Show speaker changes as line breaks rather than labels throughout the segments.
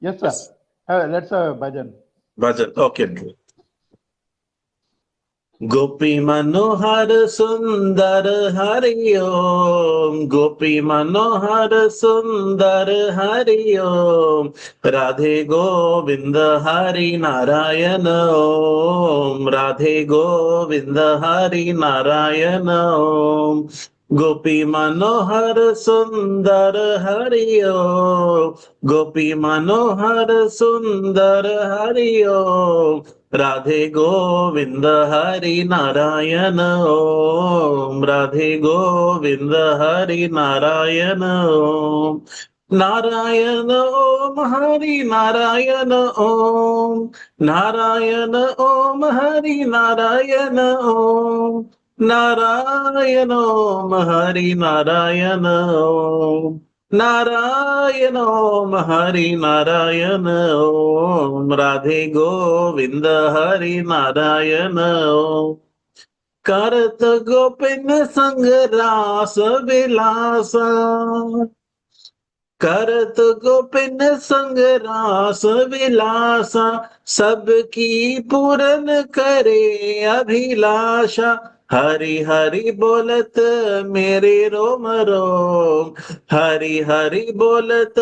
Yes, sir. Let's bhajan.
Bhajan. Okay. गोपी मनोहर सुंदर हरि ओम, गोपी मनोहर सुंदर हरि ओम, राधे गोविंद हरि नारायण ओम, राधे गोविंद हरि नारायण ओम, गोपी मनोहर सुंदर हरि ओम, गोपी मनोहर सुंदर हरि ओम, राधे गोविंद हरि नारायण ओम, राधे गोविंद हरि नारायण ओम, नारायण ओम हरि नारायण ओम, नारायण ओम हरि नारायण ओम, नारायण ओम हरि नारायण ओम, नारायण ओम हरि नारायण ओम, राधे गोविंद हरि नारायण ओम, करत गोपिन संग रास विलासा, करत गोपिन संग रास विलासा, सबकी पूरन करे अभिलाषा, हरि हरि बोलत मेरे रोम रोम, हरि हरि बोलत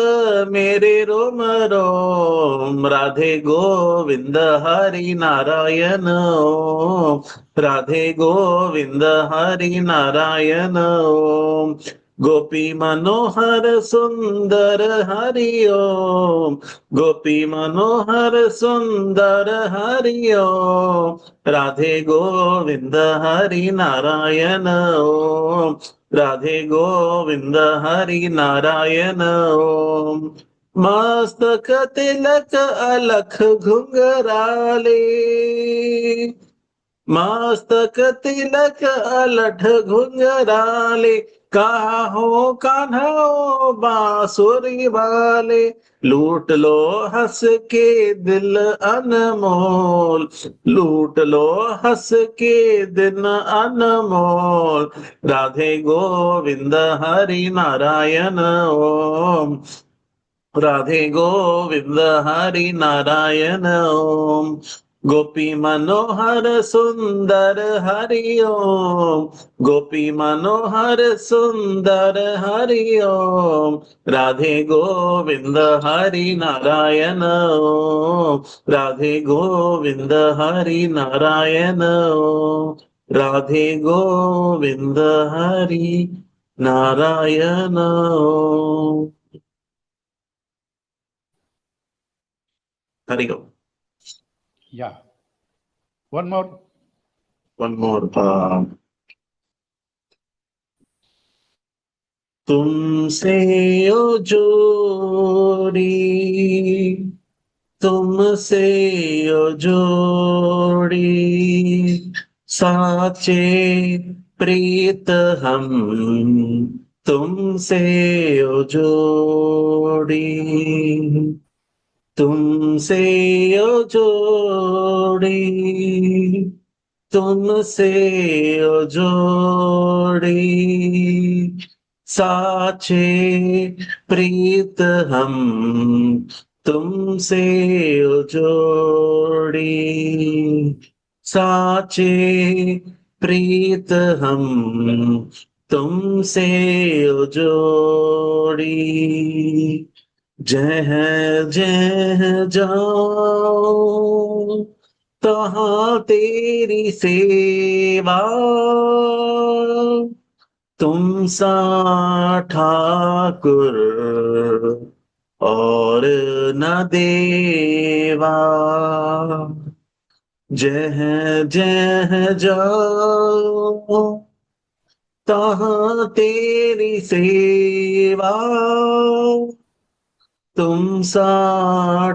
मेरे रोम रोम, राधे गोविंद हरि नारायण ओम, राधे गोविंद हरि नारायण ओम, गोपी मनोहर सुंदर हरि ओम, गोपी मनोहर सुंदर हरि ओम, राधे गोविंद हरि नारायण ओम, राधे गोविंद हरि नारायण ओम, मस्तक तिलक अलख घुंघराले, मस्तक तिलक अलठ घुंघराले, कहा हो कान्हा ओ बांसुरी वाले, लूट लो हंस के दिल अनमोल, लूट लो हंस के दिन अनमोल, राधे गोविंद हरि नारायण ओम, राधे गोविंद हरि नारायण ओम, गोपी मनोहर सुंदर हरि ओम, गोपी मनोहर सुंदर हरि ओम, राधे गोविंद हरि नारायण ओम, राधे गोविंद हरि नारायण ओम, राधे गोविंद हरि नारायण ओम, हरि ओम.
Yeah. One more.
One more. तुमसे ओ जोड़ी, तुमसे ओ जोड़ी, साचे प्रीत हम, तुमसे ओ जोड़ी, तुमसे ओ जोड़ी, तुमसे ओ जोड़ी, साचे प्रीत हम, तुमसे ओ जोड़ी, साचे प्रीत हम, तुमसे ओ जोड़ी, जह जह जाओ तहाँ तेरी सेवा, तुम सा ठाकुर और न देवा, जह जह जाओ तहाँ तेरी सेवा, तुम सा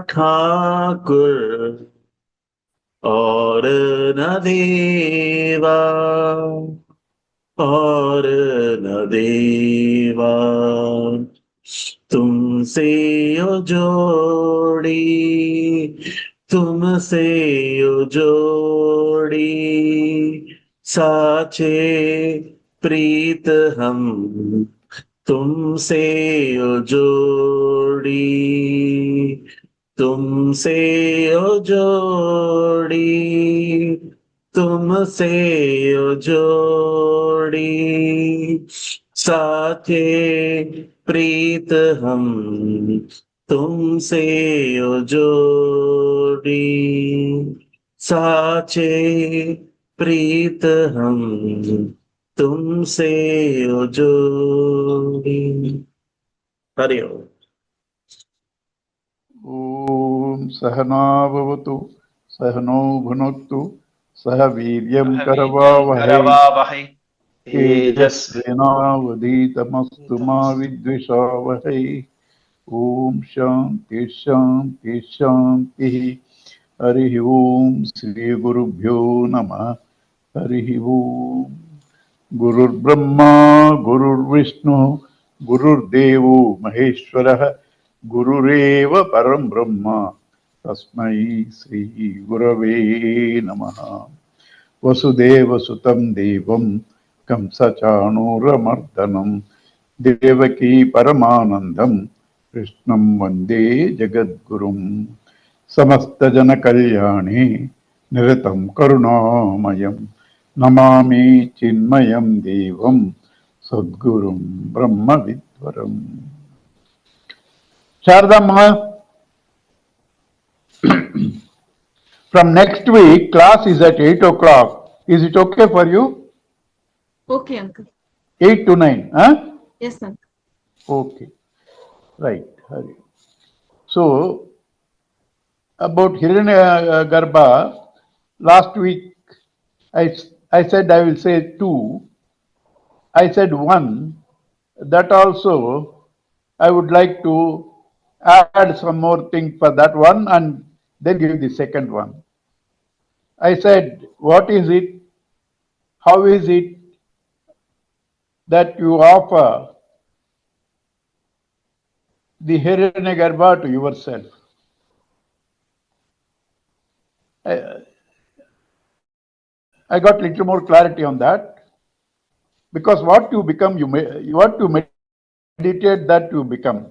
ठाकुर और न देवा, और न देवा, तुमसे ओ जोड़ी, तुमसे ओ जोड़ी, साचे प्रीत हम, तुमसे ओ जोड़ी, तुमसे ओ जोड़ी, तुमसे ओ जोड़ी, साथे प्रीत हम, तुमसे ओ जोड़ी, साचे प्रीत हम, तुमसे ओ जोड़ी। हरि ओम।
ॐ सहना भवतु सहनौ भुनक्तु सह वीर्यं
सह वीर्यं
करवावहै
करवावहै
तेजस्विनावधीतमस्तु मा विद्विषावहै ॐ शान्ति शान्ति शान्तिः हरिः ॐ श्रीगुरुभ्यो नमः हरिः ॐ गुरुर्ब्रह्मा गुरुर्विष्णु गुरुर्देवो महेश्वरः गुरुरेव परं ब्रह्म तस्मै श्रीगुरवे नमः वसुदेवसुतं देवं कंसचाणूरमर्दनं देवकी परमानन्दं कृष्णं वन्दे जगद्गुरुं समस्तजनकल्याणे निरतं करुणामयं नमामि चिन्मयं देवं सद्गुरुं ब्रह्मविद्वरम् Sharadamma, from next week, class is at 8 o'clock. Is it okay for you?
Okay, uncle.
8 to 9, huh?
Yes, uncle.
Okay, right. Hari. So, about Hiranyagarbha, last week I, I said I will say two. I said one. That also, I would like to add some more thing for that one and then give the second one. I said, what is it? How is it that you offer the Hiranyagarbha to yourself? I got little more clarity on that because what you become, what you meditate, that you become.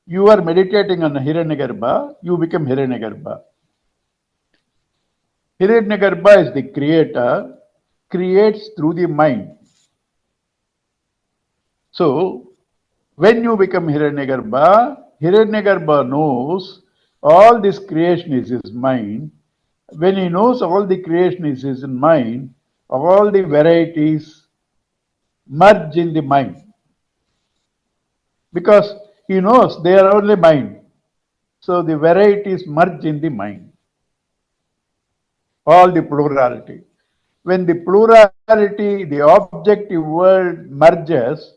You are meditating on Hiranyagarbha, you become Hiranyagarbha. Hiranyagarbha is the creator, creates through the mind. So, when you become Hiranyagarbha, Hiranyagarbha knows all this creation is his mind. When he knows all the creation is his mind, all the varieties merge in the mind. Because he knows they are only mind. So the varieties merge in the mind. All the plurality. When the plurality, the objective world merges,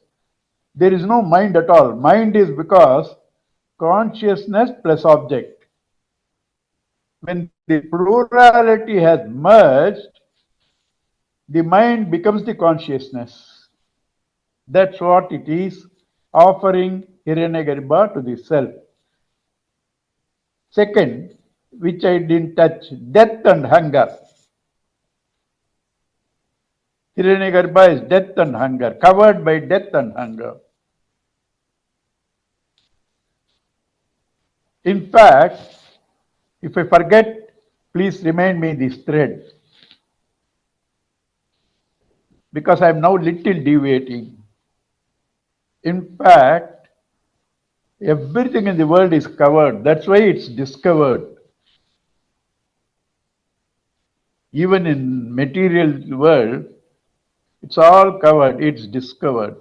there is no mind at all. Mind is because consciousness plus object. When the plurality has merged, the mind becomes the consciousness. That's what it is, offering Hiranyagarbha to the self. Second, which I didn't touch, death and hunger. Hiranyagarbha is death and hunger, covered by death and hunger. In fact, if I forget, please remind me this thread, because I am now little deviating. In fact, everything in the world is covered. That's why it's discovered. Even in material world, it's all covered. It's discovered.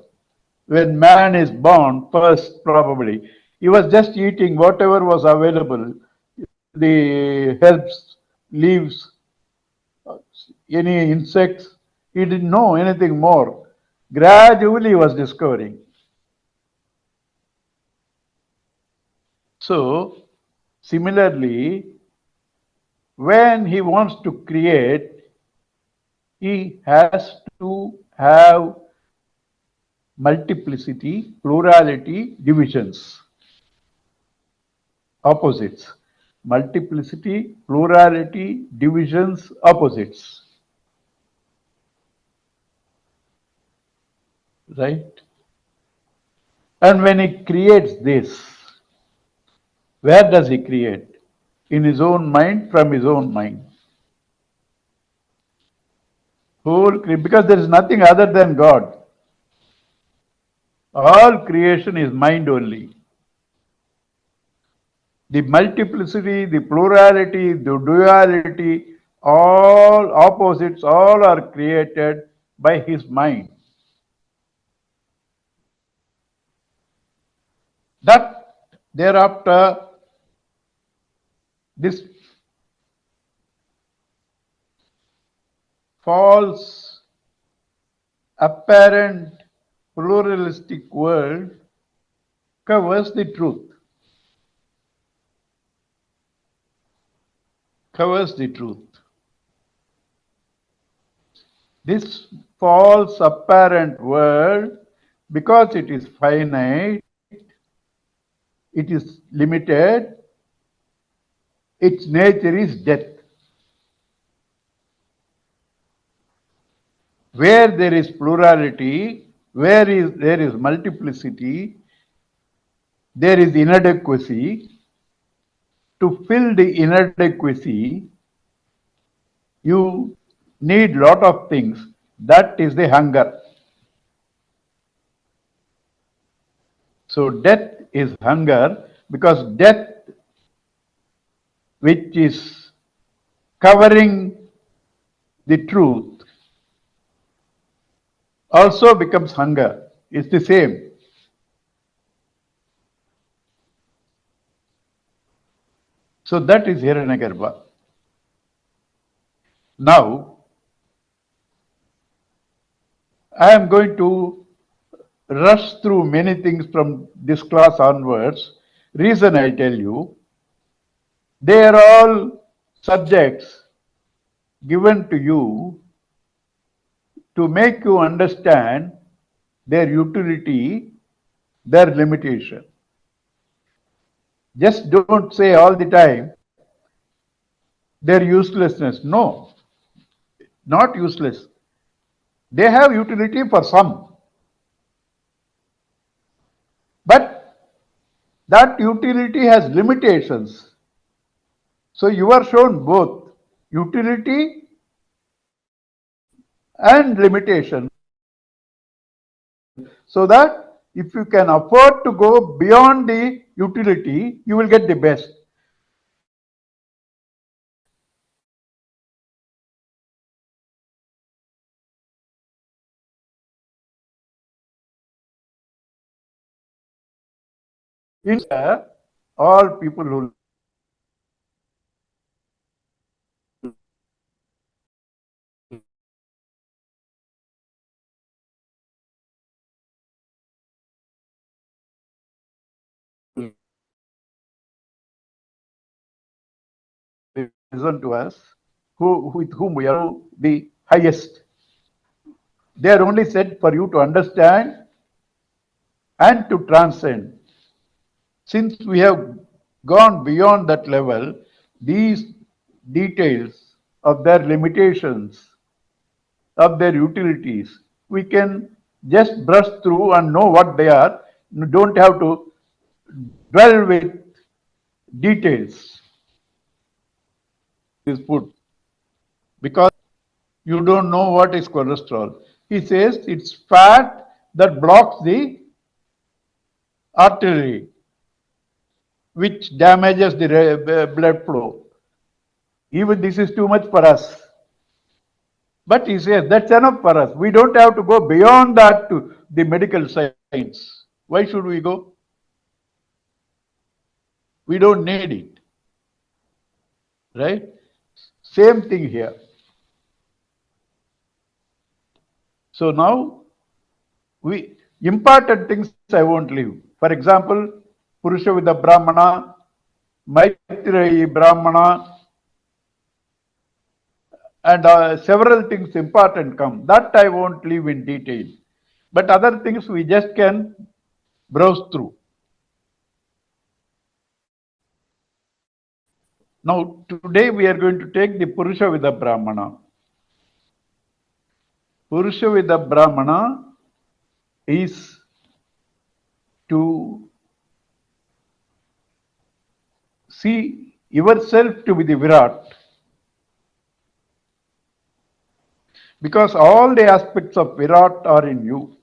When man is born, first probably, he was just eating whatever was available, the herbs, leaves, any insects. He didn't know anything more. Gradually, he was discovering. So, similarly, when he wants to create, he has to have multiplicity, plurality, divisions, opposites. Multiplicity, plurality, divisions, opposites. Right? And when he creates this, Where does he create? In his own mind, from his own mind. Because there is nothing other than God. All creation is mind only. The multiplicity, the plurality, the duality, all opposites, all are created by his mind. That thereafter, this false, apparent, pluralistic world covers the truth. Covers the truth. This false, apparent world, because it is finite, it is limited, its nature is death. Where there is plurality, there is multiplicity, there is inadequacy. To fill the inadequacy, you need lot of things. That is the hunger. So death is hunger, because death, which is covering the truth, also becomes hunger. It's the same. So that is Hiranyagarbha. Now, I am going to rush through many things from this class onwards. Reason I'll tell you. They are all subjects given to you to make you understand their utility, their limitation. Just don't say all the time their uselessness. No, not useless. They have utility for some. But that utility has limitations. So you are shown both utility and limitation, so that if you can afford to go beyond the utility, you will get the best. In all people who listen to us, with whom we are the highest, they are only said for you to understand and to transcend. Since we have gone beyond that level, these details of their limitations, of their utilities, we can just brush through and know what they are. You don't have to dwell with details. Is put, because you don't know what is cholesterol. He says it's fat that blocks the artery, which damages the blood flow. Even this is too much for us. But he says that's enough for us. We don't have to go beyond that to the medical science. Why should we go? We don't need it. Right? Same thing here. So now, important things I won't leave. For example, Purusha with the Brahmana, Maitreyi Brahmana, and several things important come. That I won't leave in detail. But other things we just can browse through. Now, today we are going to take the Purusha with the Brahmana. Purusha with the Brahmana is to see yourself to be the Virat, because all the aspects of Virat are in you.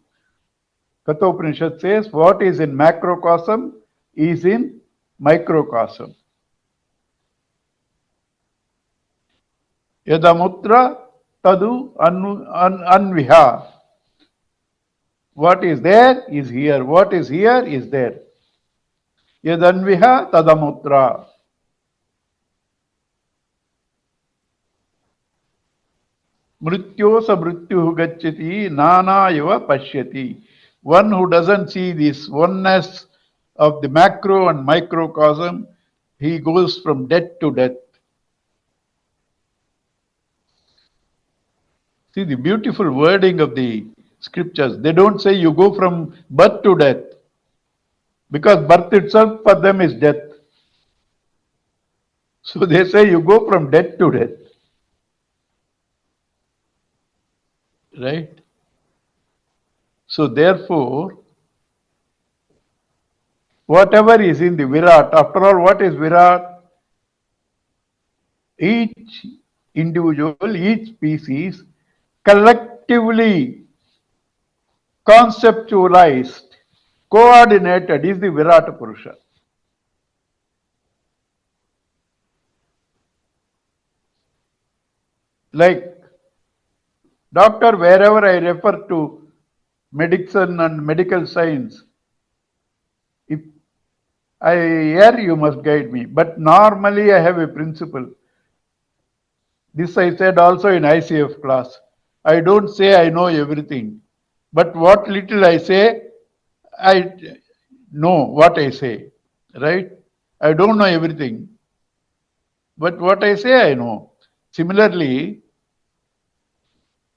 Kathopanishad says what is in macrocosm is in microcosm. Yadamutra tadu anviha. What is there is here. What is here is there. Yadanviha tadamutra. Mrityosa mrityuh gacchati nana eva pashyati. One who doesn't see this oneness of the macro and microcosm, he goes from death to death. See the beautiful wording of the scriptures. They don't say you go from birth to death, because birth itself for them is death. So they say you go from death to death. Right? So therefore, whatever is in the Virat, after all, what is Virat? Each individual, each species, collectively conceptualized, coordinated is the Virat Purusha. Like doctor, wherever I refer to medicine and medical science, if I err, you must guide me. But normally I have a principle. This I said also in ICF class. I don't say I know everything, but what little I say, I know what I say, right? I don't know everything, but what I say, I know. Similarly,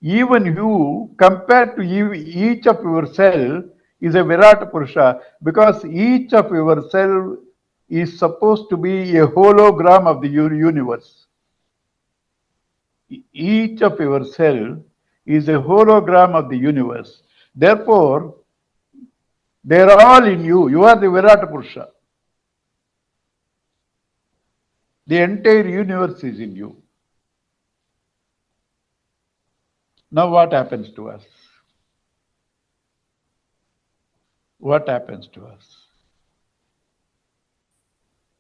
even you, compared to each of yourself, is a Virat Purusha, because each of yourself is supposed to be a hologram of the universe. Each of yourself is a hologram of the universe. Therefore, they are all in you. You are the Virat Purusha. The entire universe is in you. Now what happens to us? What happens to us?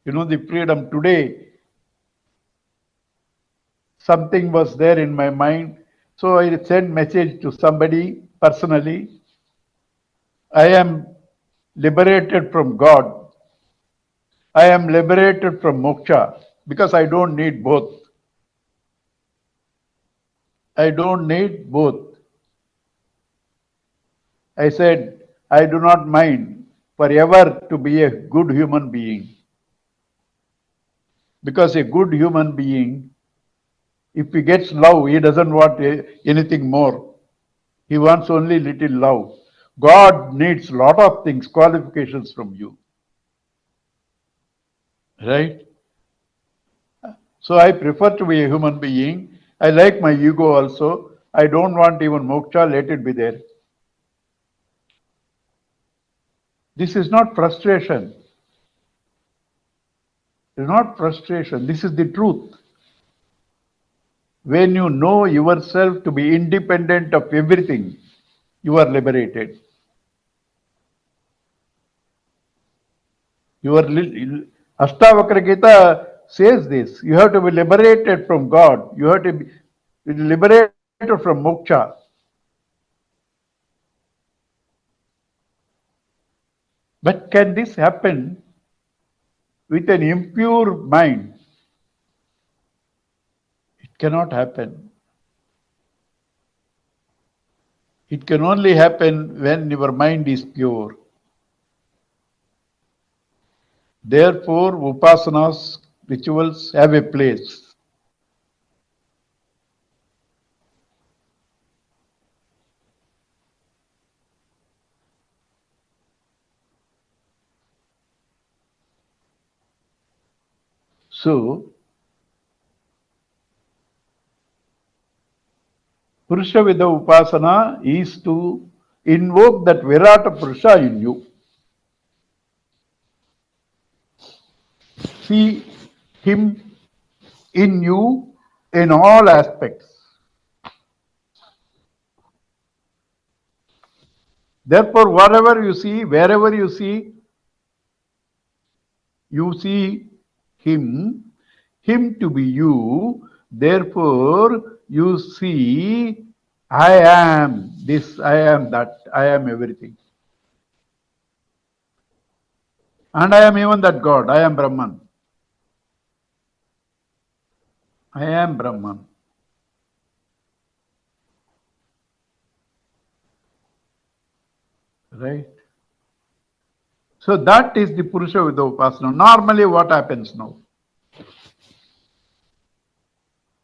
You know, the freedom today, something was there in my mind. So I sent message to somebody personally. I am liberated from God. I am liberated from moksha, because I don't need both. I don't need both. I said, I do not mind forever to be a good human being. Because a good human being, if he gets love, he doesn't want anything more. He wants only little love. God needs lot of things, qualifications from you. Right? So I prefer to be a human being. I like my ego also. I don't want even moksha, let it be there. This is not frustration. It is not frustration. This is the truth. When you know yourself to be independent of everything, you are liberated. You are Ashtavakra Gita says this. You have to be liberated from God. You have to be liberated from moksha. But can this happen with an impure mind? It cannot happen. It can only happen when your mind is pure. Therefore, upasanas, rituals have a place. So, Purusha Vida Upasana is to invoke that Virata Purusha in you. see Him in you in all aspects. Therefore, whatever you see, wherever you see Him to be you. Therefore, you see, I am this, I am that, I am everything. And I am even that God, I am Brahman. I am Brahman. Right? So that is the Purusha Vidopasana. Normally, what happens now?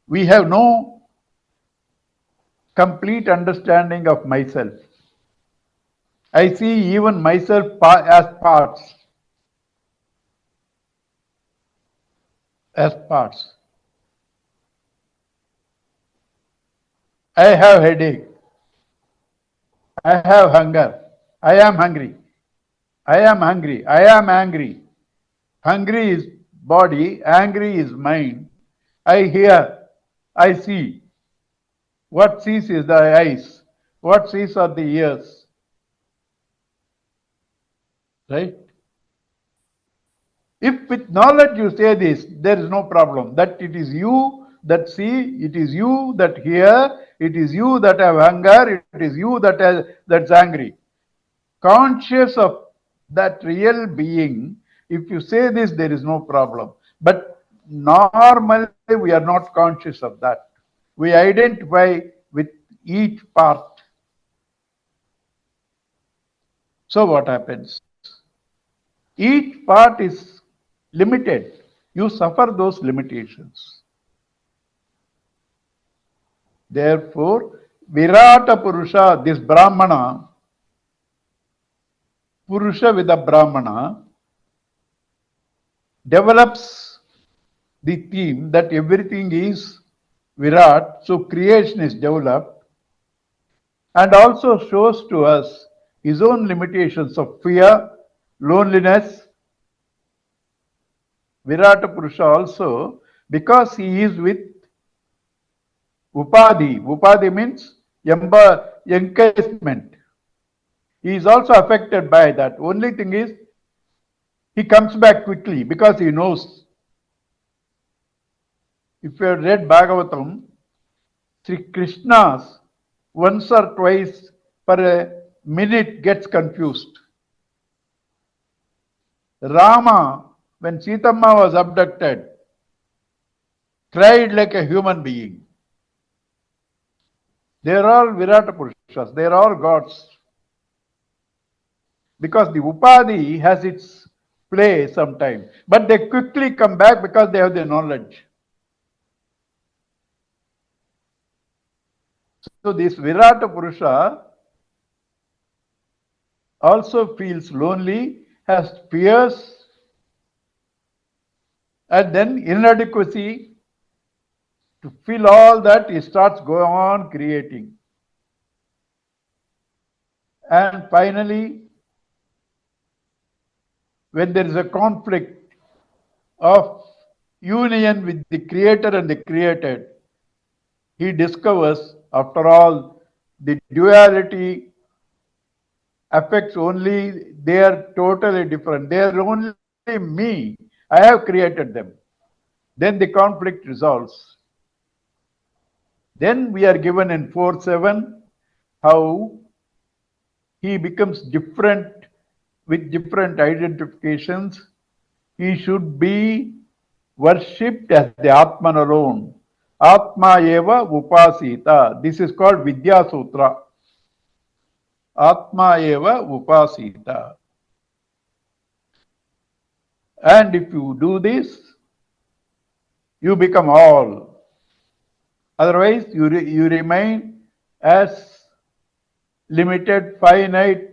We have no complete understanding of myself. I see even myself as parts. As parts. I have headache. I have hunger. I am hungry. I am hungry. I am angry. Hungry is body, angry is mind. I hear, I see. What sees is the eyes. What sees are the ears. Right? If with knowledge you say this, there is no problem. That it is you that see, it is you that hear, it is you that have hunger, it is you that's angry. Conscious of that real being, if you say this, there is no problem. But normally we are not conscious of that. We identify with each part. So what happens? Each part is limited. You suffer those limitations. Therefore, Virata Purusha, this Brahmana, Purusha with a Brahmana, develops the theme that everything is Virat, so creation is developed, and also shows to us his own limitations of fear, loneliness. Virata Purusha also, because he is with Upadhi. Upadhi means encasement. He is also affected by that. Only thing is, he comes back quickly because he knows. If you have read Bhagavatam, Sri Krishna's once or twice per a minute gets confused. Rama, when Sitama was abducted, cried like a human being. They are all Virata Purushas, they are all gods. Because the Upadhi has its play sometime, but they quickly come back because they have the knowledge. So this Virata Purusha also feels lonely, has fears, and then inadequacy. To fill all that, he starts going on creating. And finally, when there is a conflict of union with the creator and the created, he discovers, after all, the duality affects only, they are totally different. They are only me. I have created them. Then the conflict resolves. Then we are given in 4.7 how he becomes different with different identifications. He should be worshipped as the Atman alone. Atma eva upasita. This is called Vidya Sutra. Atma eva upasita. And if you do this, you become all. Otherwise, you remain as limited, finite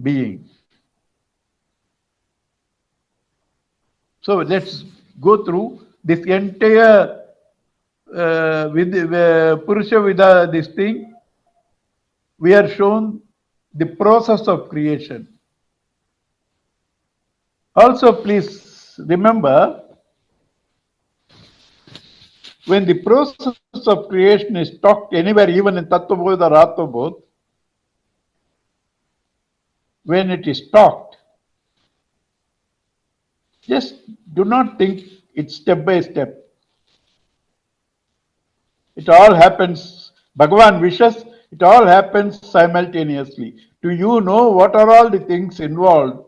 being. So let's go through this entire with Purusha Vida, this thing. We are shown the process of creation. Also, please remember, when the process of creation is talked anywhere, even in Tattvabodh or Attvabodh, when it is talked, just do not think it's step by step. It all happens, Bhagavan wishes, it all happens simultaneously. Do you know what are all the things involved?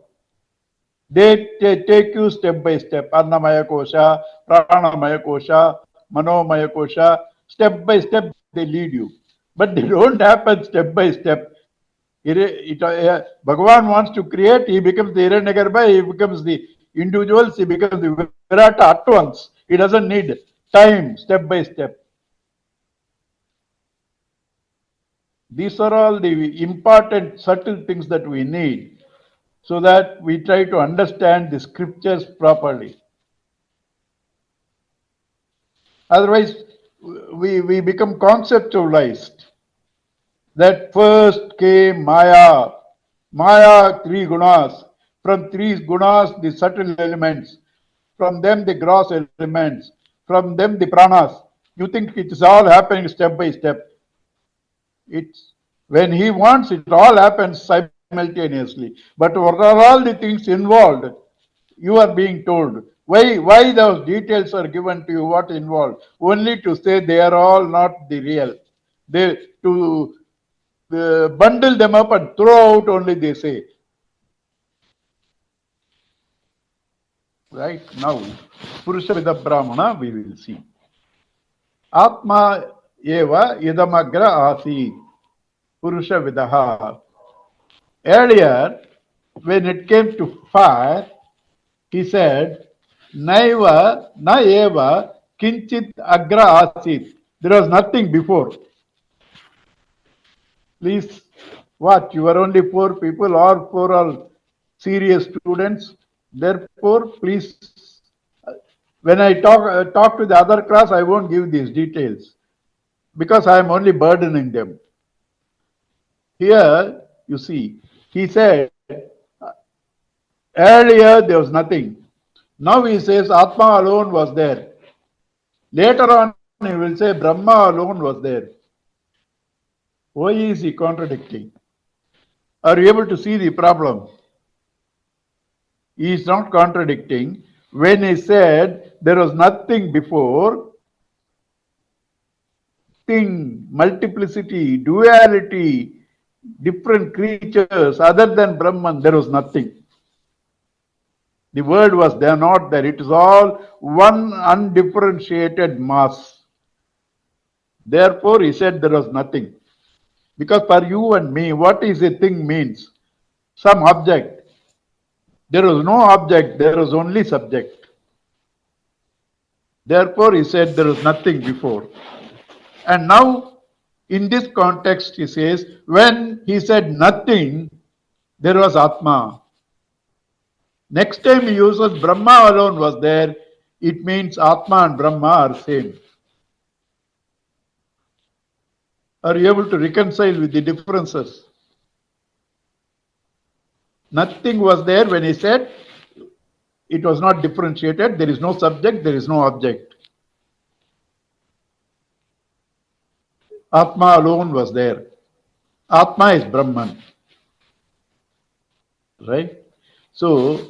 They take you step by step. Annamaya kosha, pranamaya kosha, manomaya kosha. Step by step they lead you. But they don't happen step by step. Bhagavan wants to create, he becomes the Hiranyagarbha, he becomes the individuals, he becomes the Virata at once. He doesn't need time, step by step. These are all the important, subtle things that we need so that we try to understand the scriptures properly. Otherwise, we become conceptualized. That first came Maya. Maya, three gunas. From three gunas, the subtle elements. From them, the gross elements. From them, the pranas. You think it is all happening step by step. It's when he wants, it all happens simultaneously. But what are all the things involved? You are being told. Why those details are given to you, what involved? Only to say they are all not the real. They to bundle them up and throw out only they say. Right now, Purusha Vida Brahmana we will see. Atma eva idamagra asi. Purusha Vidaha. Earlier, when it came to fire, he said, Naiva, na eva, kinchit agra asit. There was nothing before. Please watch, you are only four people, all four are serious students. Therefore, please, when I talk to the other class, I won't give these details because I am only burdening them. Here, you see, he said, earlier there was nothing. Now he says Atma alone was there. Later on he will say Brahma alone was there. Why is he contradicting? Are you able to see the problem? He is not contradicting. When he said there was nothing before, thing, multiplicity, duality, different creatures other than Brahman, there was nothing. The word was there, not there. It is all one undifferentiated mass. Therefore, he said there was nothing. Because for you and me, what is a thing means? Some object. There was no object, there was only subject. Therefore, he said there was nothing before. And now, in this context, he says, when he said nothing, there was Atma. Next time he uses Brahma alone was there, it means Atma and Brahma are same. Are you able to reconcile with the differences? Nothing was there when he said it was not differentiated, there is no subject, there is no object. Atma alone was there. Atma is Brahman. Right? So,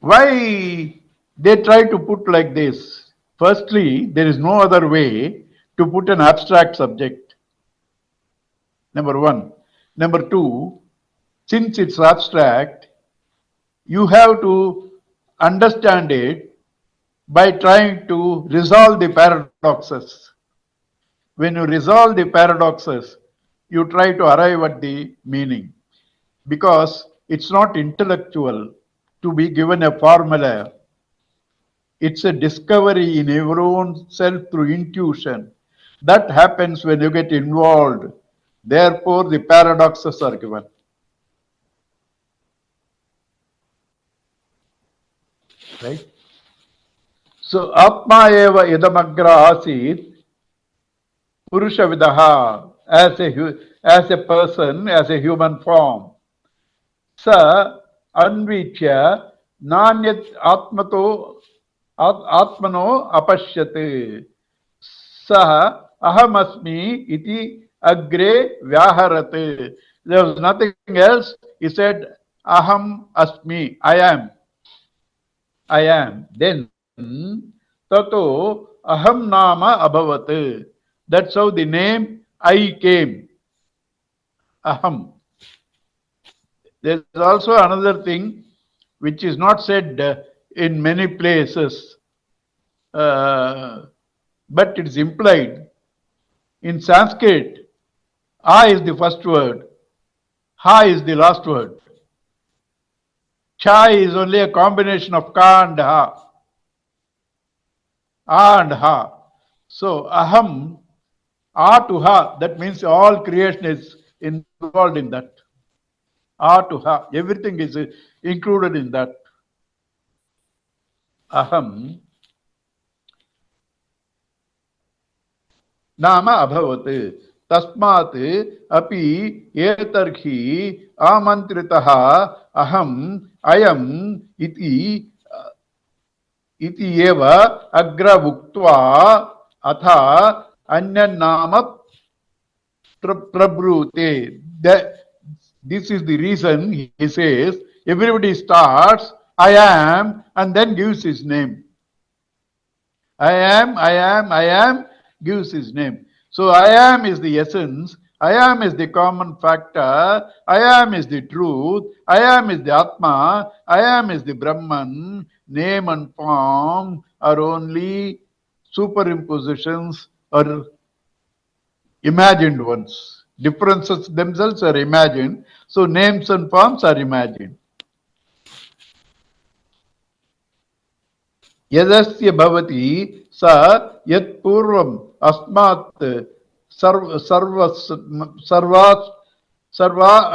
why they try to put like this? Firstly, there is no other way to put an abstract subject. Number one. Number two, since it's abstract, you have to understand it by trying to resolve the paradoxes. When you resolve the paradoxes, you try to arrive at the meaning because it's not intellectual to be given a formula. It's a discovery in your own self through intuition. That happens when you get involved. Therefore, the paradoxes are given. Right? So, Atma eva idamagra asit Purusha Vidaha. as a person, as a human form. Sa anvichya nanyat atmano apashyate. Sah ahamasmi iti agre vyaharate. There was nothing else. He said, aham asmi, I am. Then, tato aham nama abhavat. That's how the name I came. Aham. There's also another thing which is not said in many places, but it's implied. In Sanskrit, A is the first word, Ha is the last word. Cha is only a combination of Ka and Ha. A and Ha. So Aham, A to Ha, that means all creation is involved in that. A to Ha, everything is included in that. Aham नाम अभवत् तस्मात् अपि एतर्हि आमन्त्रितः अहम् अयम् इति इति एव अग्र उक्त्वा अथ अन्यन्नाम प्रब्रूते. This is the reason he says everybody starts I am and then gives his name. I am gives his name. So I am is the essence, I am is the common factor, I am is the truth, I am is the Atma, I am is the Brahman. Name and form are only superimpositions or imagined ones. Differences themselves are imagined, so names and forms are imagined. यदस्य भवति स यत्पूर्वम् अस्मात् सर्वा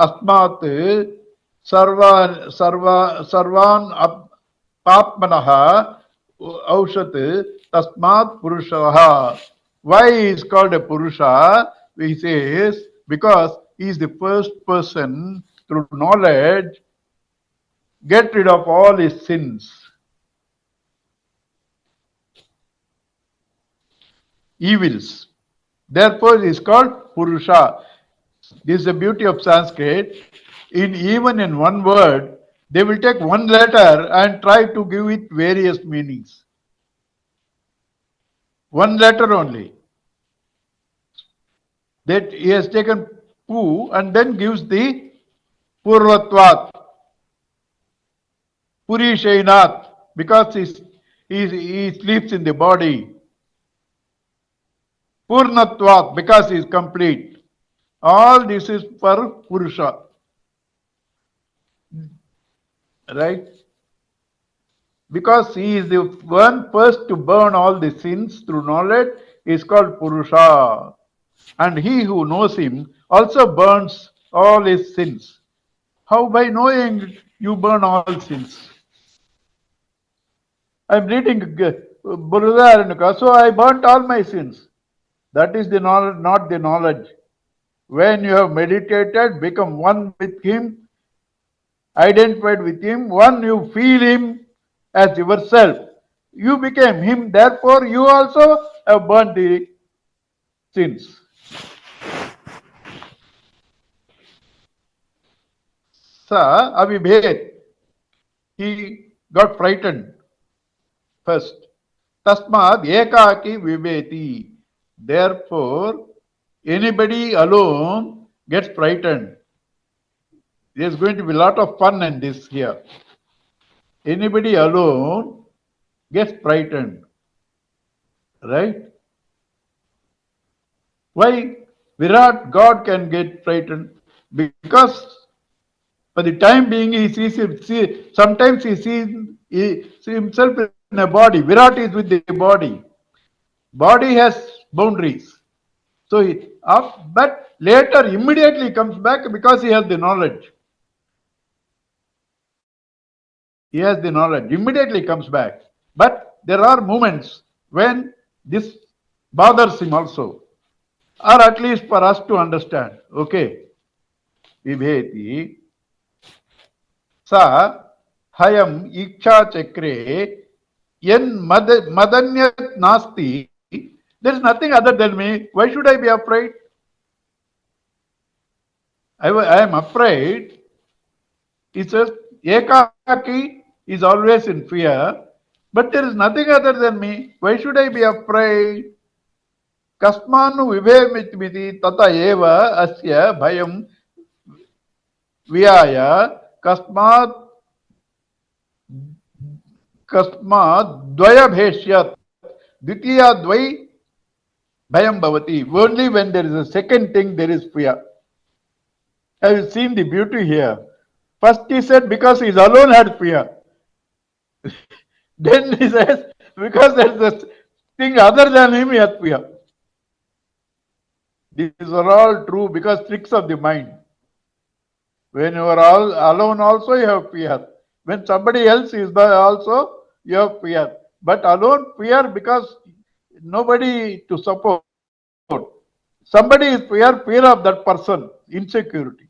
अस्मात् सर्वान् पाप्मनः औषत् तस्मात् पुरुषः. Why he is called a Purusha? He says because he is the first person through knowledge get rid of all his sins. Evils. Therefore, it is called Purusha. This is the beauty of Sanskrit. Even in one word, they will take one letter and try to give it various meanings. One letter only. That he has taken Pu and then gives the Purvatvat, Puri Shainath, because he sleeps in the body. Purnatvat, because he is complete. All this is for Purusha. Right? Because he is the one first to burn all the sins through knowledge is called Purusha. And he who knows him also burns all his sins. How? By knowing you burn all sins. I am reading Burudaranika, so I burnt all my sins. That is the knowledge, not the knowledge. When you have meditated, become one with him, identified with him, one you feel him as yourself. You became him, therefore you also have burnt the sins. Sa avibhet. He got frightened first. Tasmad ekaki vibeti. Therefore, anybody alone gets frightened. There's going to be a lot of fun in this here. Anybody alone gets frightened. Right? Why? Virat, God can get frightened because for the time being he sees sometimes he sees himself in a body. Virat is with the body. Body has boundaries. So, but later immediately comes back because he has the knowledge. He has the knowledge, immediately comes back. But there are moments when this bothers him also. or at least for us to understand. Okay. Vibheti. Sa hayam iksha chakre yen madanyat nasti. There is nothing other than me. Why should I be afraid? I am afraid. He says, Ekaki is always in fear, but there is nothing other than me. Why should I be afraid? Kasmanu vibhemiti tata eva asya bhayam vyaya kasmat kasmat dvaya bheshyat ditya dvai bhayam bhavati. Only when there is a second thing, there is fear. Have you seen the beauty here? First he said because he is alone had fear. Then he says because there is a thing other than him he has fear. These are all true because tricks of the mind. When you are all alone also you have fear. When somebody else is there also you have fear. But alone fear because nobody to support. Somebody is fear of that person. Insecurity.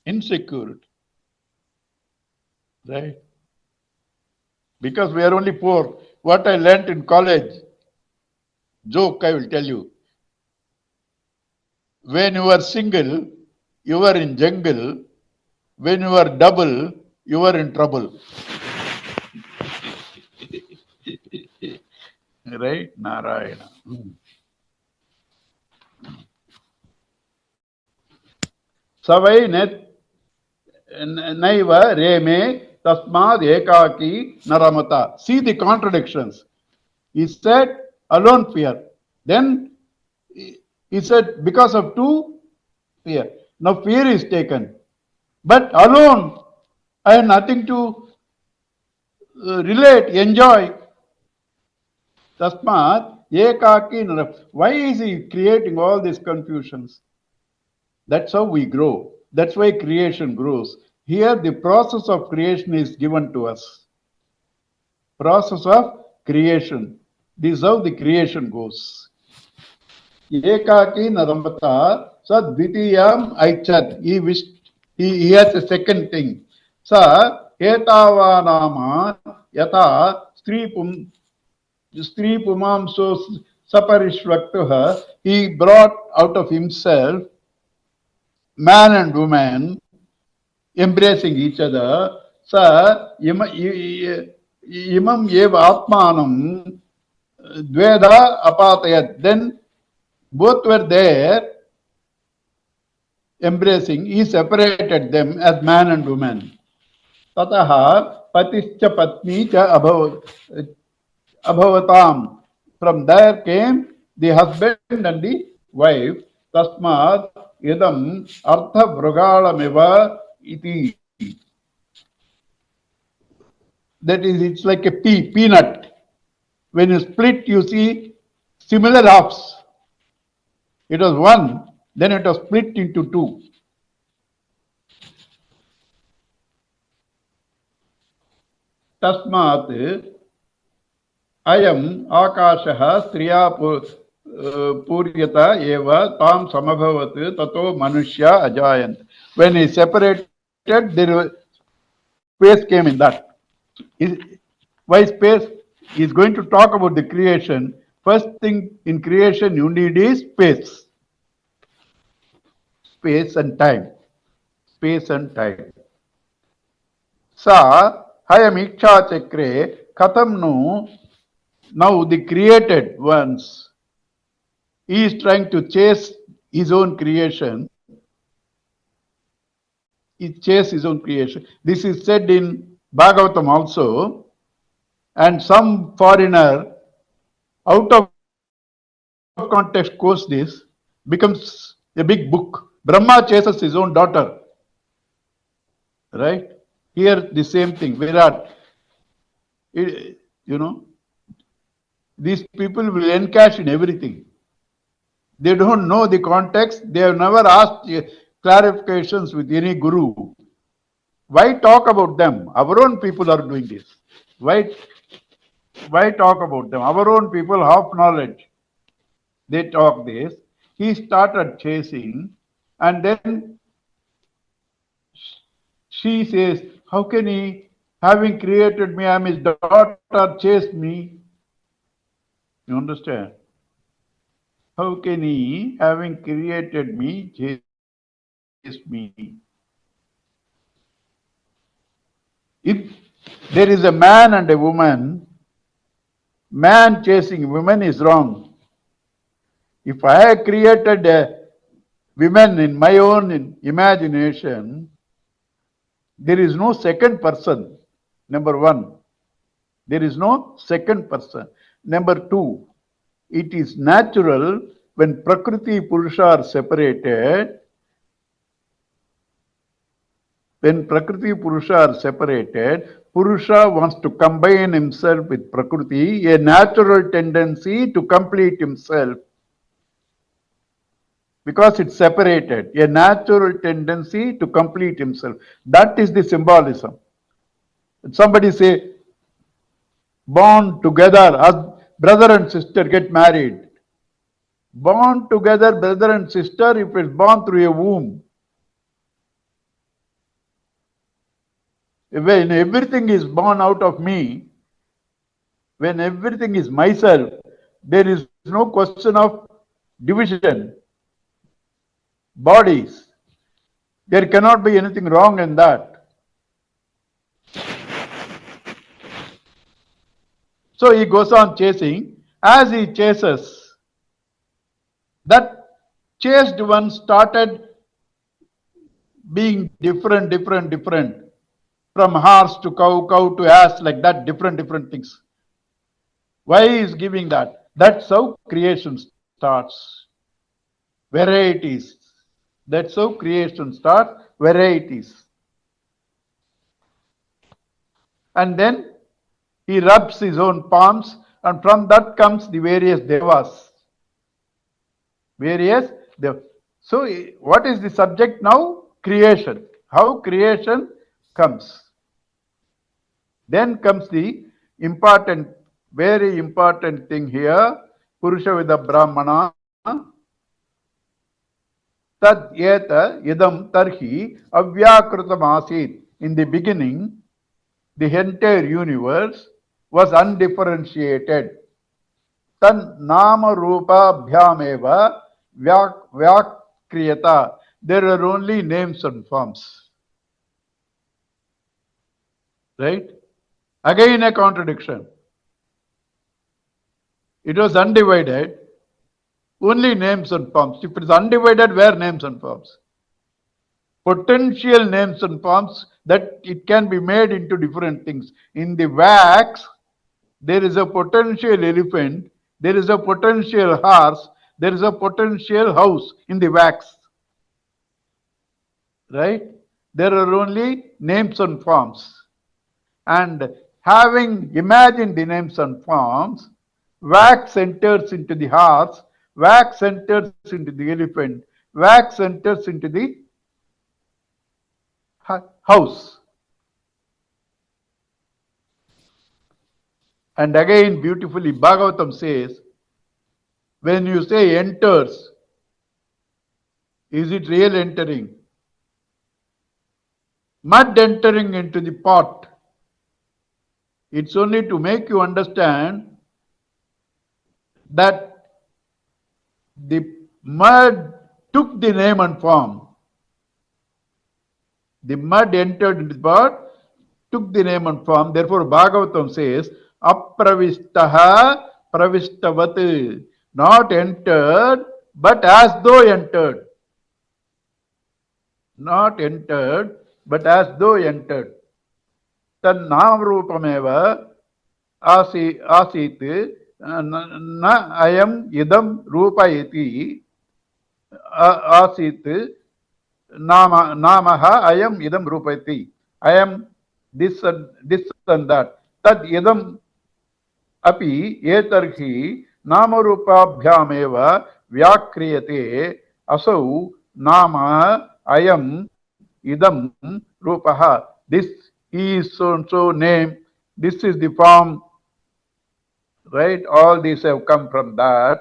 Insecurity. Right? Because we are only poor. What I learnt in college, joke I will tell you. When you are single, you are in jungle. When you are double, you are in trouble. Right? Narayana. Savai net naiva reme tasmad ekaki naramata. See the contradictions. He said, alone fear. Then he said, because of two, fear. Now fear is taken. But alone, I have nothing to relate, enjoy. Tasmat ekaki naram. Why is he creating all these confusions? That's how we grow. That's why creation grows. Here, the process of creation is given to us. Process of creation. This is how the creation goes. Ekaki narambata sadvitiyam aichat. He wished, he has a second thing. Sa etavanama yata stri pumamso saparishvaktuha. He brought out of himself man and woman embracing each other. Sa imam eva atmanam dveda apatayat. Then both were there embracing. He separated them as man and woman. Tataha patischa patni cha abhavatam. From there came the husband and the wife. Tasmad idam artha vragalameva iti. That is, it's like a peanut. When you split, you see similar halves. It was one, then it was split into two. Tasmat ayam akashaha striya puryata eva tam samabhavat tato manushya ajayant. When he separated, there space came in that. Why space? He is going to talk about the creation. First thing in creation you need is space. Space and time. Space and time. Sa hayam iksha chakre katam nu. Now the created ones, he is trying to chase his own creation. He chase his own creation. This is said in Bhagavatam also. And some foreigner out of context quotes this, becomes a big book. Brahma chases his own daughter. Right? Here the same thing. Virat. These people will encash in everything. They don't know the context. They have never asked clarifications with any guru. Why talk about them? Our own people are doing this. Why talk about them? Our own people, half knowledge. They talk this. he started chasing, and then she says, how can he, having created me, I am his daughter, chase me? You understand? How can he, having created me, chase me? If there is a man and a woman, man chasing woman is wrong. If I have created a woman in my own imagination, there is no second person. Number one, there is no second person. Number two, it is natural when Prakriti Purusha are separated. When Prakriti Purusha are separated, Purusha wants to combine himself with Prakriti, a natural tendency to complete himself because it's separated, a natural tendency to complete himself. That is the symbolism. Somebody say, born together, as brother and sister get married. Born together, brother and sister, if it's born through a womb. When everything is born out of me, when everything is myself, there is no question of division, bodies. There cannot be anything wrong in that. So he goes on chasing. As he chases, that chased one started being different. From horse to cow, cow to ass, like that, different things. Why is giving that? That's how creation starts. Varieties. That's how creation starts. Varieties. And then he rubs his own palms, and from that comes the various devas. So what is the subject now? Creation. How creation comes. Then comes the important, very important thing here. Purusha Vida Brahmana. Tad yeta idam tarhi avyakrutam asit. In the beginning, the entire universe was undifferentiated. Tan nama rupa bhyameva vyakriyata. There are only names and forms. Right? Again a contradiction. It was undivided, only names and forms. If it is undivided, where names and forms? Potential names and forms that it can be made into different things. In the wax, there is a potential elephant, there is a potential horse, there is a potential house in the wax. Right? There are only names and forms. And having imagined the names and forms, wax enters into the horse, wax enters into the elephant, wax enters into the house. And again, beautifully, Bhagavatam says, when you say enters, is it real entering? Mud entering into the pot. It's only to make you understand that the mud took the name and form. The mud entered into the pot, took the name and form. Therefore, Bhagavatam says, Apravistaha pravistavat. Not entered, but as though entered. Not entered, but as though entered. Tan nam rupameva asit na ayam idam rupa iti asit namaha ayam idam rupati. I am this and that. Tad idam api etarhi namarupabhyameva vyakriyate asau nama ayam idam rupaha. This is so and so name. This is the form. Right? All these have come from that.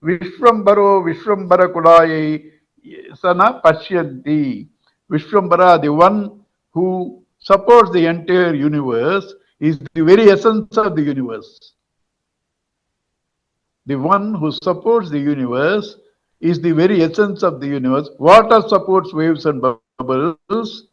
Vishwambaro Vishwambara Kulayai Sana Pashyanti. Vishwambara, the one who supports the entire universe, is the very essence of the universe. The one who supports the universe is the very essence of the universe. Water supports waves and bubbles.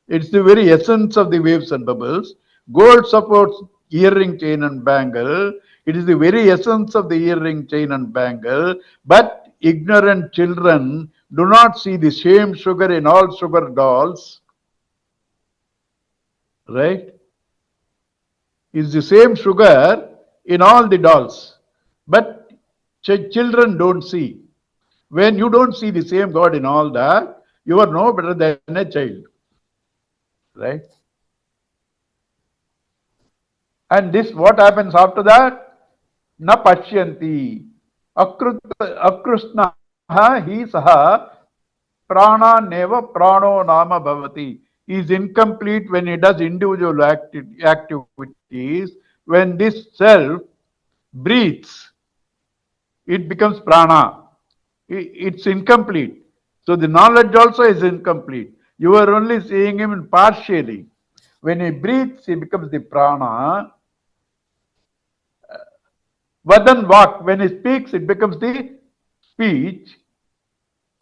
It's the very essence of the waves and bubbles. Gold supports earring, chain, and bangle. It is the very essence of the earring, chain, and bangle. But ignorant children do not see the same sugar in all sugar dolls, right? It's the same sugar in all the dolls. But children don't see. When you don't see the same God in all that, you are no better than a child, right? And this, what happens after that? Na pashyanti. Akrusnaha hi saha prana neva prano nama bhavati. He is incomplete when he does individual activities. When this self breathes, it becomes prana. It's incomplete. So the knowledge also is incomplete. You are only seeing him partially. When he breathes, he becomes the prana. Vadan vak, when he speaks, it becomes the speech.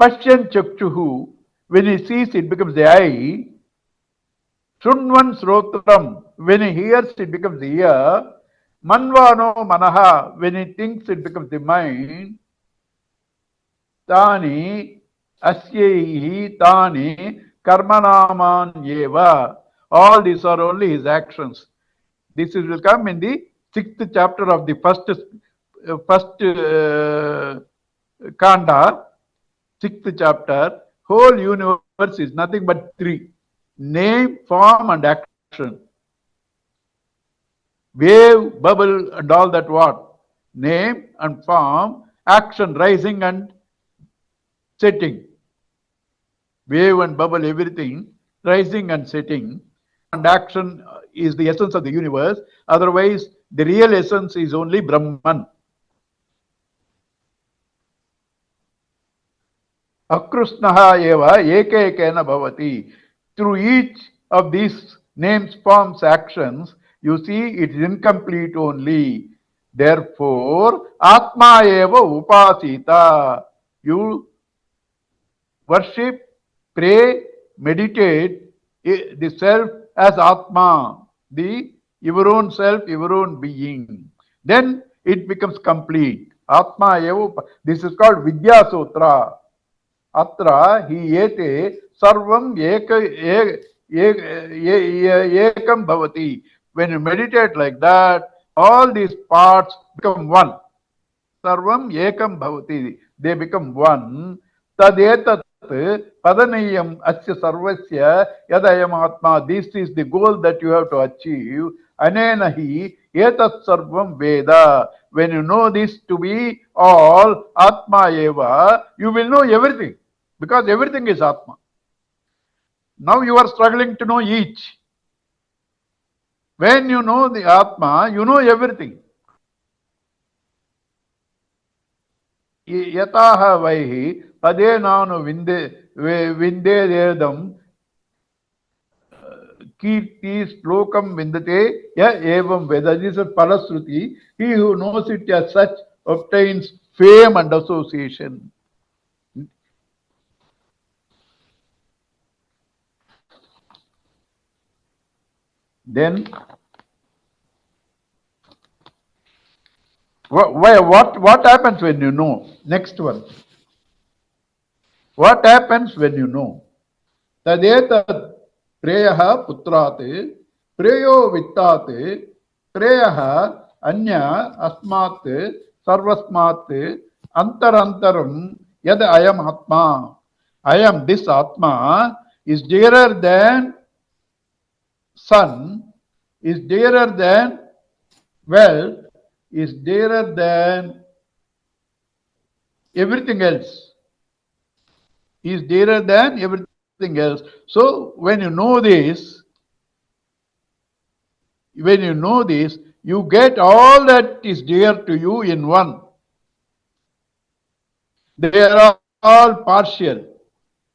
Pashyan chakchuhu, when he sees, it becomes the eye. Shunvan srotram, when he hears, it becomes the ear. Manvano manaha, when he thinks, it becomes the mind. Tani asyaihi tani karmanaman yeva. All these are only his actions. This will come in the 6th chapter of the first kanda, 6th chapter. Whole universe is nothing but three: name, form, and action. Wave, bubble, and all that what? Name and form, action, rising and setting. Wave and bubble, everything, rising and setting. And action is the essence of the universe. Otherwise, the real essence is only Brahman. Akrusnaha eva ekekena bhavati. Through each of these names, forms, actions, you see it is incomplete only. Therefore, Atma eva upasita. You worship, pray, meditate the self as Atma, the your own self, your own being. Then it becomes complete. Atma eva. This is called Vidya Sutra. Atra hi ete sarvam ekam bhavati. When you meditate like that, all these parts become one. Sarvam ekam bhavati. They become one. Tadetat padanayam asya sarvasya yadayam atma. This is the goal that you have to achieve. Anena hi etat sarvam veda. When you know this to be all atma eva, you will know everything. Because everything is atma. Now you are struggling to know each. When you know the atma, you know everything. Yataha vaihi pade nanu vindedam kirti slokam vindate ya evam veda. This is Palasruti. He who knows it as such obtains fame and association. Then what happens when you know? Next one. What happens when you know? Tadetat preyaha putrat preyo vittat preyaha anya asmat sarvasmat antarantaram yad ayam atma. Ayam, this atma, is dearer than sun, is dearer than wealth, is dearer than everything else. Is dearer than everything else. So when you know this, you get all that is dear to you in one. They are all partial.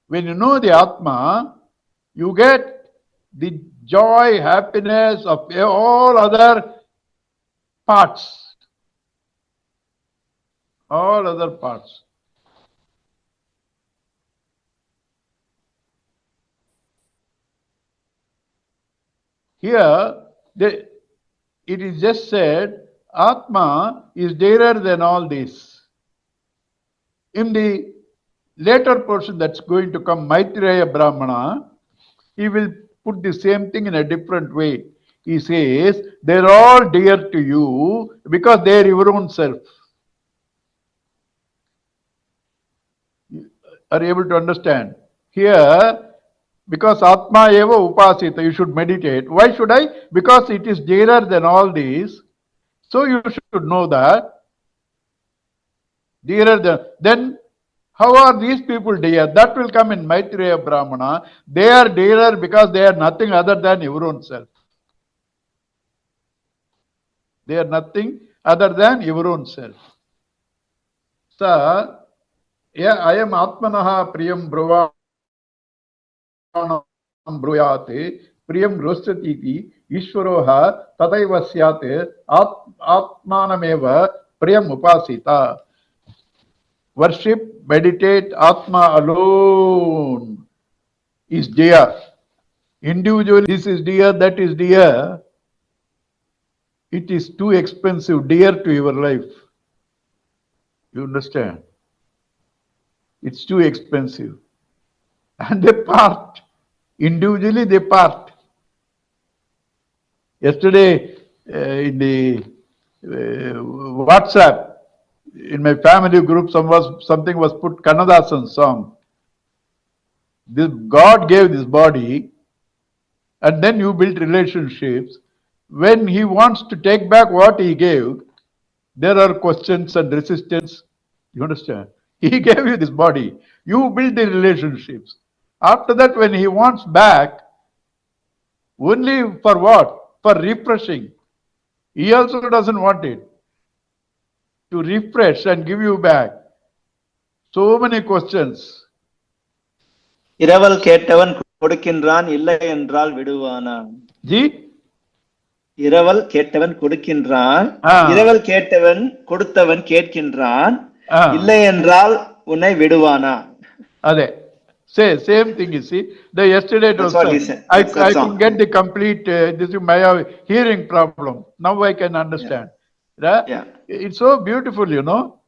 When you know the Atma, you get the joy, happiness of all other parts. All other parts. Here, it is just said, Atma is dearer than all this. In the later portion that's going to come, Maitreya Brahmana, he will put the same thing in a different way. He says, they're all dear to you because they're your own self. Are you able to understand? Here, because Atma eva upasita, you should meditate. Why should I? Because it is dearer than all these. So you should know that. Dearer than. Then how are these people dear? That will come in Maitreya Brahmana. They are dearer because they are nothing other than your own self. They are nothing other than your own self. So, yeah, I am Atmanaha Priyam Brahmanam Bruyate Priyam Rostatiti Ishwaroha Tadaiva Syate Atmanameva Priyam Upasita. Worship, meditate, Atma alone is dear. Individually, this is dear, that is dear. It is too expensive, dear to your life. You understand? It's too expensive. And they part. Individually, they part. Yesterday, in the WhatsApp, in my family group, something was put Kannadasan's song. This God gave this body, and then you build relationships. When He wants to take back what He gave, there are questions and resistance. You understand? He gave you this body. You build the relationships. After that, when He wants back, only for what? For refreshing. He also doesn't want it. To refresh and give you back. So many questions.
இரவல் கேட்டவன் கொடுக்கின்றான் இல்லை என்றால் விடுவானா?
Ji?
இரவல் கேட்டவன் கொடுக்கின்றான், இரவல் கேட்டவன் கொடுத்தவன் கேட்கின்றான், இல்லை என்றால் உன்னை விடுவானா?
Ade. Same thing, you see. The yesterday it was I couldn't get the complete, this is my hearing problem. Now I can understand. Yeah. It's so beautiful, you know.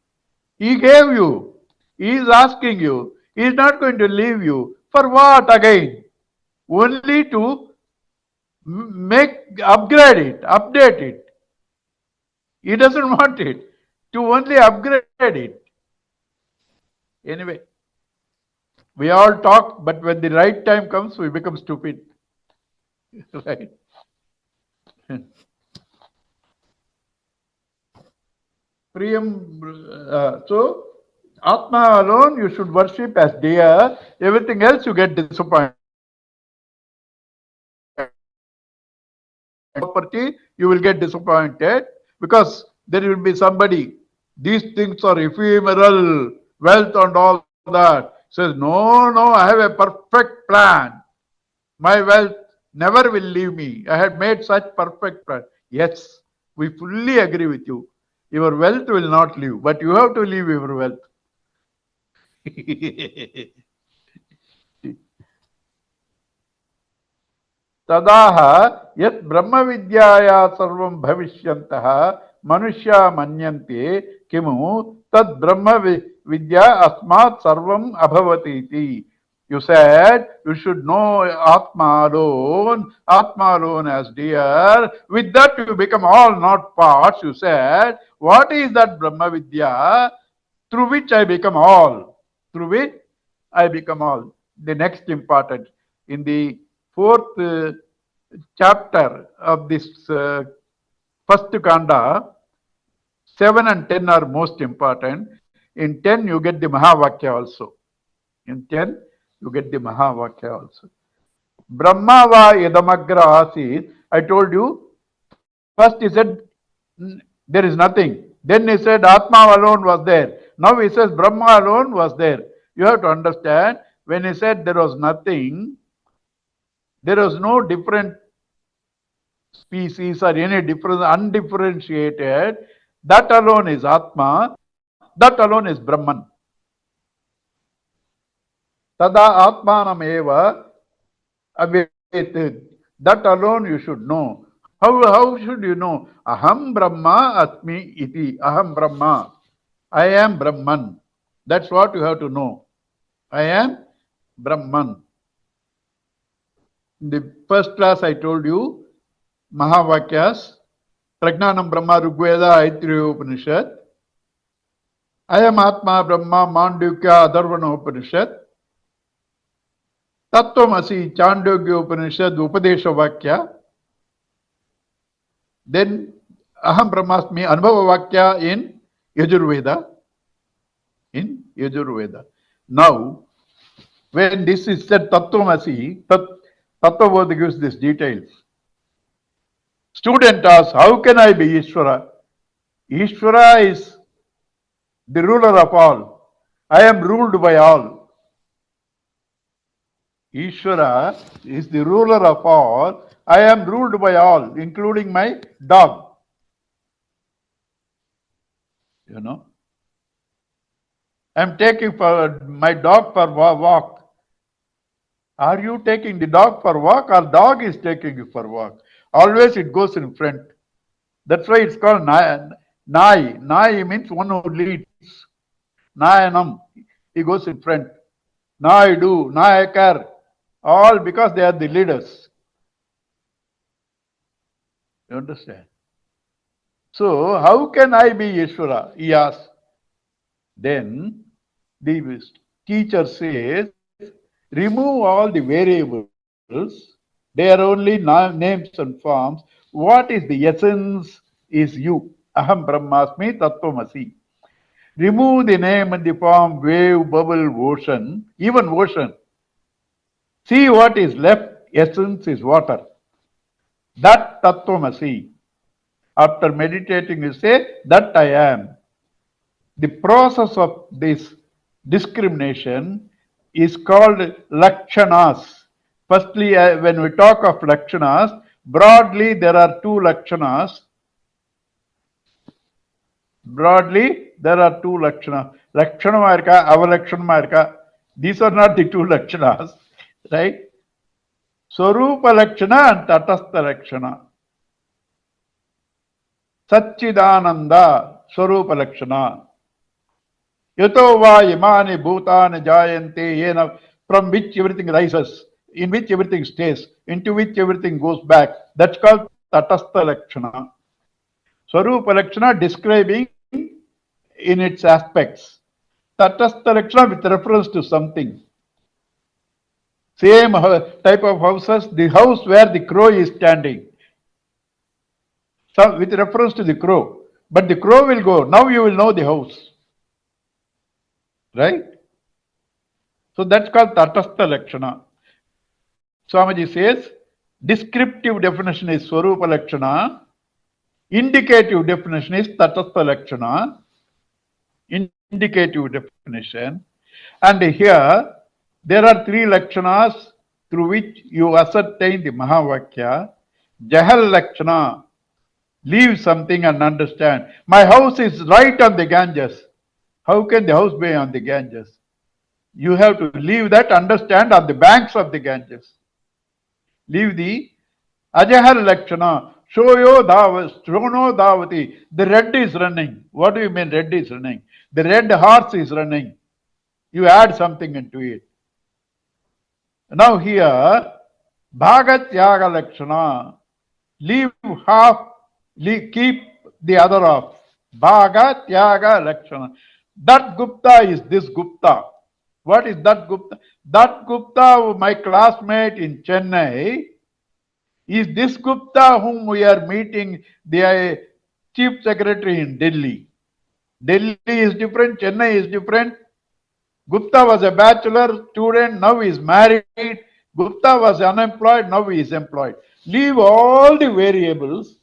He gave you. He is asking you. He is not going to leave you. For what again? Only to upgrade it, update it. He doesn't want it. To only upgrade it. Anyway, we all talk, but when the right time comes, we become stupid. Right? Priyam, so Atma alone you should worship as dear. Everything else you get disappointed. Property, you will get disappointed because there will be somebody. These things are ephemeral, wealth and all that. Says, no, I have a perfect plan. My wealth never will leave me. I had made such perfect plan. Yes, we fully agree with you. Your wealth will not leave, but you have to leave your wealth. Tadaha yat brahma vidyaya sarvam bhavishyantah manusya manyante kimu tad brahma vidya asmat sarvam abhavatiti. You said you should know Atma alone as dear. With that you become all, not parts. You said, what is that Brahma Vidya? Through which I become all. Through which I become all. The next important. In the fourth chapter of this first kanda, 7 and 10 are most important. In 10 you get the Mahavakya also. In 10 you get the Mahavakya also. Brahma va yadamagra asit. I told you, first he said there is nothing. Then he said Atma alone was there. Now he says Brahma alone was there. You have to understand, when he said there was nothing, there was no different species or any different undifferentiated. That alone is Atma. That alone is Brahman. Tada Atmanam eva avyet. That alone you should know. How should you know? Aham Brahma Atmi iti. Aham Brahma. I am Brahman. That's what you have to know. I am Brahman. In the first class I told you Mahavakyas, Pragnanam Brahma Rigveda Aitriya Upanishad. I am Atma Brahma Mandukya Adharvana Upanishad. Tattvamasi Chandogya Upanishad Upadesha Vakya. Then Aham Brahmasmi Anubhava Vakya in Yajurveda. In Yajurveda. Now, when this is said Tattvamasi, Tattvavada gives this details. Student asks, how can I be Ishvara? Ishvara is the ruler of all. I am ruled by all. Ishvara is the ruler of all. I am ruled by all, including my dog. You know, I am taking my dog for walk. Are you taking the dog for walk, or dog is taking you for walk? Always it goes in front. That's why it's called Nai. Nai means one who leads. Nayanam. He goes in front. Naidu, Nayakar. All because they are the leaders. You understand? So, how can I be Yeshwara? He asks. Then the teacher says, remove all the variables. They are only names and forms. What is the essence is you. Aham Brahmasmi Tattvamasi. Remove the name and the form, wave, bubble, ocean, even ocean. See what is left. Essence is water. That Tattvamasi. After meditating, you say, that I am. The process of this discrimination is called lakshanas. Firstly, when we talk of lakshanas, broadly there are two lakshanas. Broadly, there are two lakshanas. Lakshanama irka, avalakshanama irka. These are not the two lakshanas, right? Swarupa lakshana and tatastha lakshana. Satchidananda, Swarupa lakshana. Yato va imani bhutani jayante yena, from which everything rises, in which everything stays, into which everything goes back. That's called tatastha lakshana. Swarupa lakshana describing in its aspects. Tatastha lakshana with reference to something. Same type of houses, the house where the crow is standing. So with reference to the crow. But the crow will go. Now you will know the house. Right? So that's called Tatastha Lakshana. Swamiji says, descriptive definition is Swarupa Lakshana. Indicative definition is Tatastha Lakshana. Indicative definition. And here, there are three Lakshanas through which you ascertain the Mahavakya. Jahal Lakshana. Leave something and understand. My house is right on the Ganges. How can the house be on the Ganges? You have to leave that, understand, on the banks of the Ganges. Leave the Ajahar Lakshana. Shoyo Davati. The red is running. What do you mean red is running? The red horse is running. You add something into it. Now here, Bhagatyaga Lakshana. Leave half, keep the other half. Bhagatyaga Lakshana. That Gupta is this Gupta. What is that Gupta? That Gupta, my classmate in Chennai, is this Gupta whom we are meeting, the chief secretary in Delhi. Delhi is different, Chennai is different. Gupta was a bachelor student, now he is married. Gupta was unemployed, now he is employed. Leave all the variables,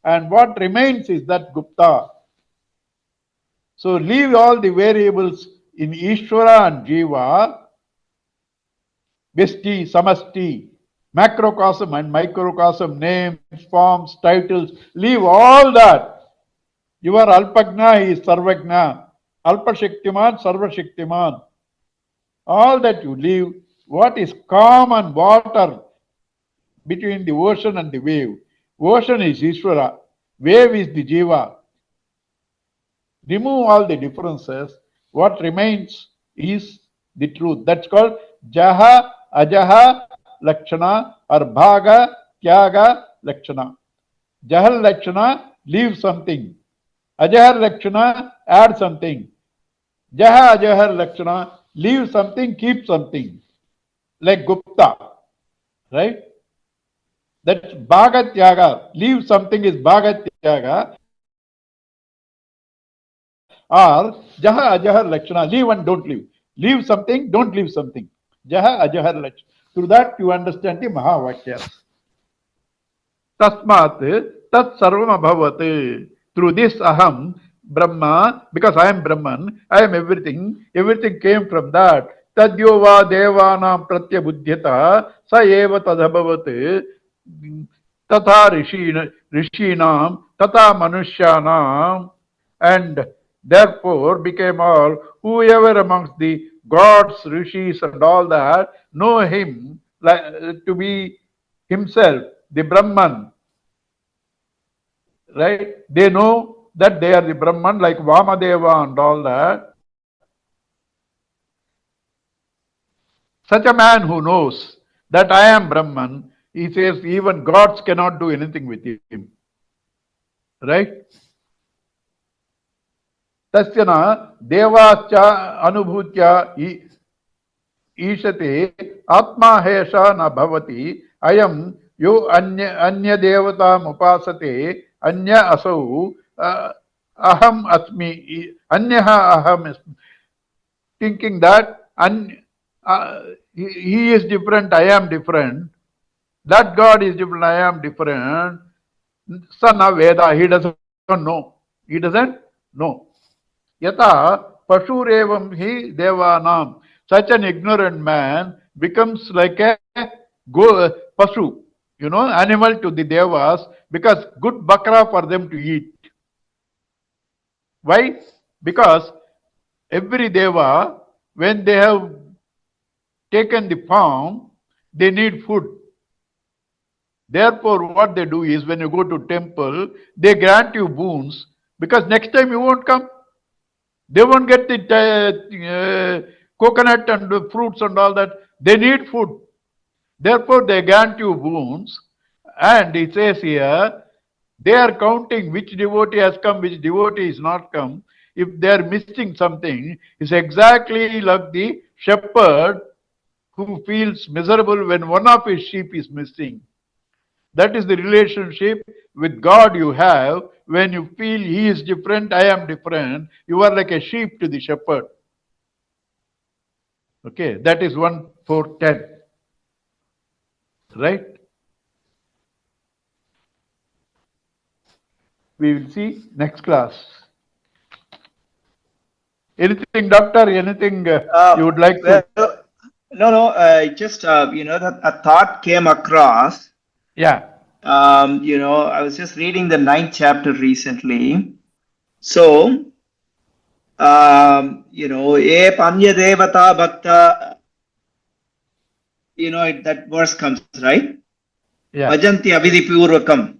and what remains is that Gupta. So leave all the variables in Ishvara and Jiva, Vyasti, Samasti, macrocosm and microcosm, names, forms, titles. Leave all that. Your Alpagna is Sarvagna. Alpashaktiman, Sarvashaktiman. All that you leave. What is common water between the ocean and the wave? Ocean is Ishvara. Wave is the Jiva. Remove all the differences. What remains is the truth. That's called Jaha, Ajaha, Lakshana or Bhaga, Tyaga, Lakshana. Jahal Lakshana, leave something. Ajahar Lakshana, add something. Jaha, Ajahar Lakshana, leave something, keep something. Like Gupta, right? That's Bhaga Tyaga. Leave something is Bhaga Tyaga. Or Jaha Ajahar Lakshana, leave and don't leave. Leave something, don't leave something. Jaha Ajahar Lakshana. Through that you understand the Mahavakyas. Tasmat Tat Sarvam Abhavat. Through this Aham, Brahma, because I am Brahman, I am everything, everything came from that. Tadyova Devanam Pratyabudhyata Sa Eva Tadabhavat Tatha Rishinam Tata Manushyanam, and therefore became all, whoever amongst the gods, rishis and all that know him to be himself, the Brahman, right? They know that they are the Brahman, like Vamadeva and all that. Such a man who knows that I am Brahman, he says even gods cannot do anything with him. Right? Tasyana devascha anubhutya ईशते आत्मा हेषा न भवति अयम यो अन्य देवताम उपासते अन्य असौ अहम अस्मि अन्यः अहम अस्मि, thinking that he is different, I am different, that God is different, I am different. Sana Veda, he doesn't know. He doesn't know. Yata Pashurevam hi Devanam. Such an ignorant man becomes like a Pasu, animal to the Devas, because good bakra for them to eat. Why? Because every Deva, when they have taken the form, they need food. Therefore, what they do is, when you go to temple, they grant you boons, because next time you won't come. They won't get the coconut and the fruits and all that. They need food. Therefore, they grant you boons. And it says here, they are counting which devotee has come, which devotee is not come. If they are missing something, it's exactly like the shepherd who feels miserable when one of his sheep is missing. That is the relationship with God you have when you feel he is different, I am different. You are like a sheep to the shepherd. Okay, that is 1, 4, 10. Right? We will see next class. Anything, doctor? Anything you would like to?
No. Just that a thought came across.
Yeah.
I was just reading the 9th chapter recently. So, E Panya Devata Bhakta, that verse comes, right?
Yeah.
Bhajanti Abhidhi Purvakam.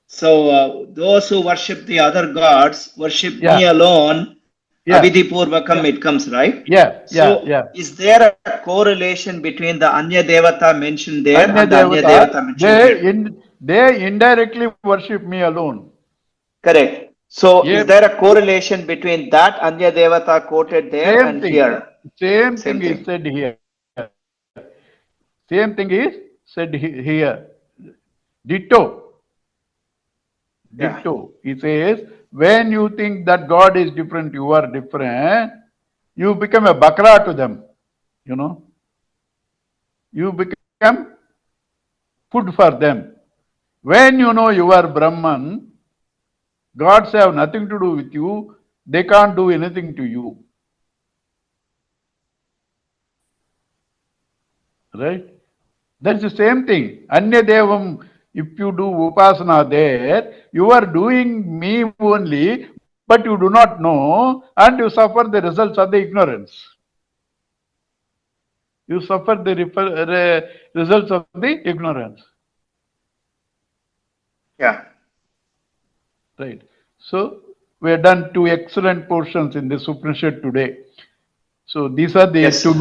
So, those who worship the other gods worship me alone. Abhidhi Purvakam, it comes, right?
Yeah.
So,
Yeah.
is there a correlation between the Anya Devata mentioned there
Anya
and the Anya Devata mentioned here?
They indirectly worship me alone.
Correct. So, is there a correlation between that Anya Devata quoted there and here?
Same thing is said here. Same thing is said here. Ditto. Ditto. He says, when you think that God is different, you are different, you become a bakra to them. You become food for them. When you know you are Brahman, Gods have nothing to do with you. They can't do anything to you. Right? That's the same thing. Anya Devam, if you do Upasana there, you are doing me only, but you do not know, and you suffer the results of the ignorance. You suffer the results of the ignorance.
Yeah.
Right. So we have done two excellent portions in this Upanishad today. So these are the
Yes.
two,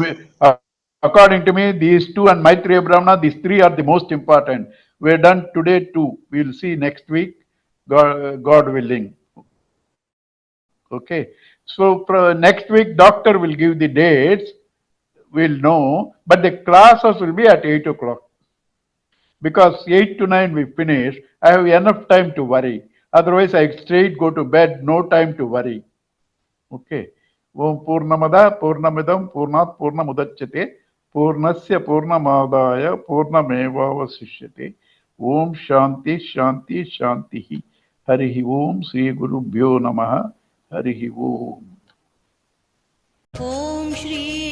according to me, these two and Maitreya Brahmana, these three are the most important. We have done today two. We'll see next week, God willing. Okay. So next week, doctor will give the dates. We'll know, but the classes will be at 8 o'clock. Because 8 to 9 we finish, I have enough time to worry. Otherwise, I straight go to bed, no time to worry. Okay. Om Purnamada Purnamidam Purnat Purnamudachyate Purnasya Purnamadaya Purnamevavasishyate Om Shanti Shanti Shanti Harihi Om Sri Guru Bhyo Namaha Harihi Om.
Om Shri